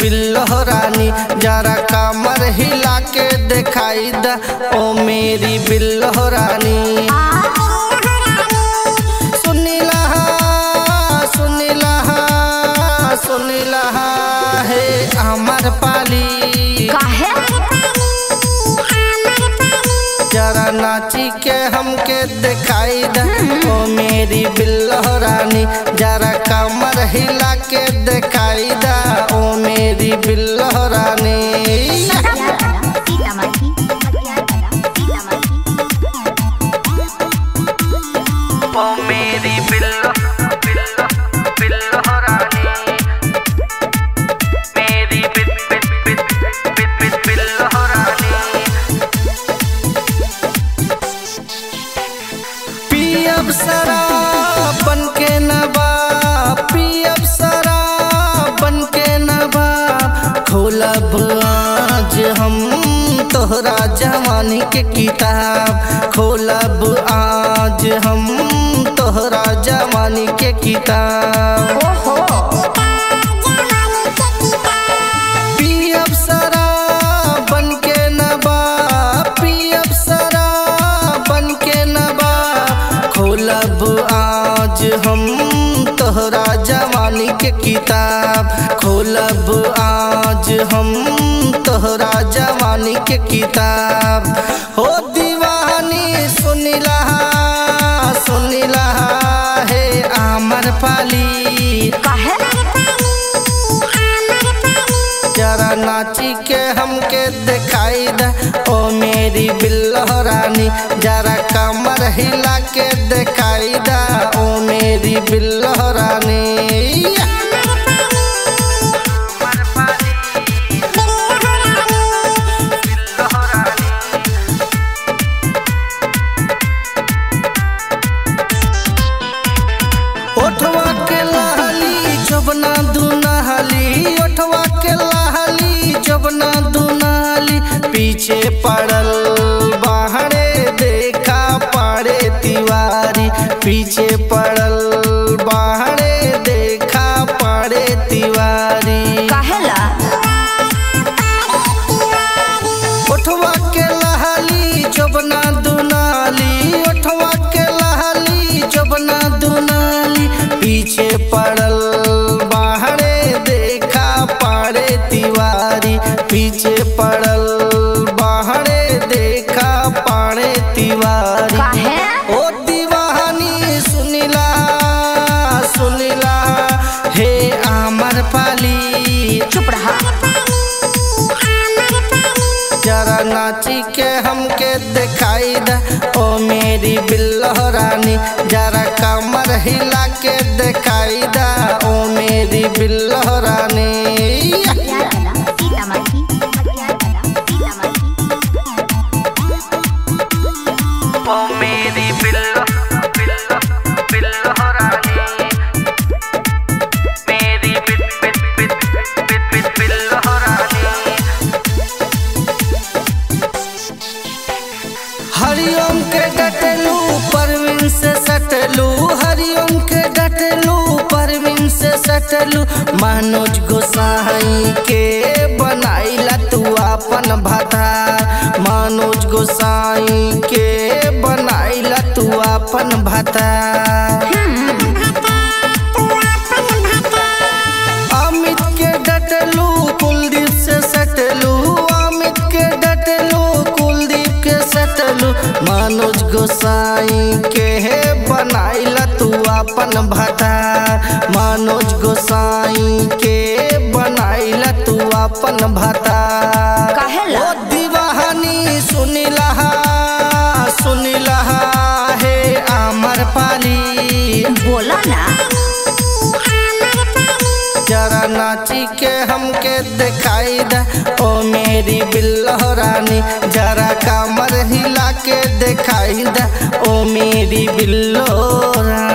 बिल्लो रानी जरा कमर हिला के दिखाई दा ओ मेरी बिल्लो रानी। सुनीला है अमर पाली जरा नाची के हमके दिखाई दा ओ मेरी बिल्लो रानी जरा कमर हिला के दिखाई दा ओ मेरी बिल्लो रानी। ओ मेरी बिल्लो बिल्लो रानी मेरी बिल्लो रानी। पियब शराब बन के नवाब पियब शराब बन के नवाब खोलब आज हम तोहरा जवानी के किताब खोलब आज हम तोहरा जवानी के किताब। पियब शराब बन के नवाब पियब शराब बन के नवाब खोलब आज हम तोहरा जवानी के किताब खोलब आज हम तोहरा जवानी के किताब। हो दीवानी सुनीला है अमर पाली जरा नाची के हमके दिखाई दा ओ मेरी बिल्लो रानी जरा कमर हिला के दिखाई दा ओ मेरी बिल्लो रानी। ओठवा के लहली जबना दुनहली ओठवा के लहली जबना दुनहली पीछे पड़ल बाहरे देखा पाड़े तिवारी पीछे पड़ल बाहरे देखा पाड़े तिवारी। ओठवा के लहली जबना दुनाली ओठवा के लहली जबना दुनाली पीछे पड़ल बाहरे देखा पाड़े तिवारी पीछे पड़ल बाहरे देखा पाड़े तिवारी। ओ दीवानी सुनीला हे अमर पाली चुप रहा जरा नाची के हमके दिखाई दा ओ मेरी बिल्लो रानी जरा कमर हिला के दिखाई दा ओ मेरी बिल्लो रानी। ओ मेरी बिल्लो रानी मेरी बिल्लो रानी। हरिओम के डटलू परवीन से सटलू हरिओम के डटलू परवीन से सटलू मनोज गोसाई के बनाइला तू अपन भतार मनोज गोसाई के बनाइला तू अपन भतार। अमित के डटलू कुलदीप से सटलू अमित के डटलू कुलदीप के सटलू मनोज गोसाई के बनाइला तू अपन भतार मनोज गोसाई के बनाइला तू अपन भतार। ओ दीवानी सुनीला है अमर पाली बोला ना जरा नाची के हमके दिखाई दा ओ मेरी बिल्लो रानी जरा कमर हिला के दिखाई दा ओ मेरी बिल्लो रानी।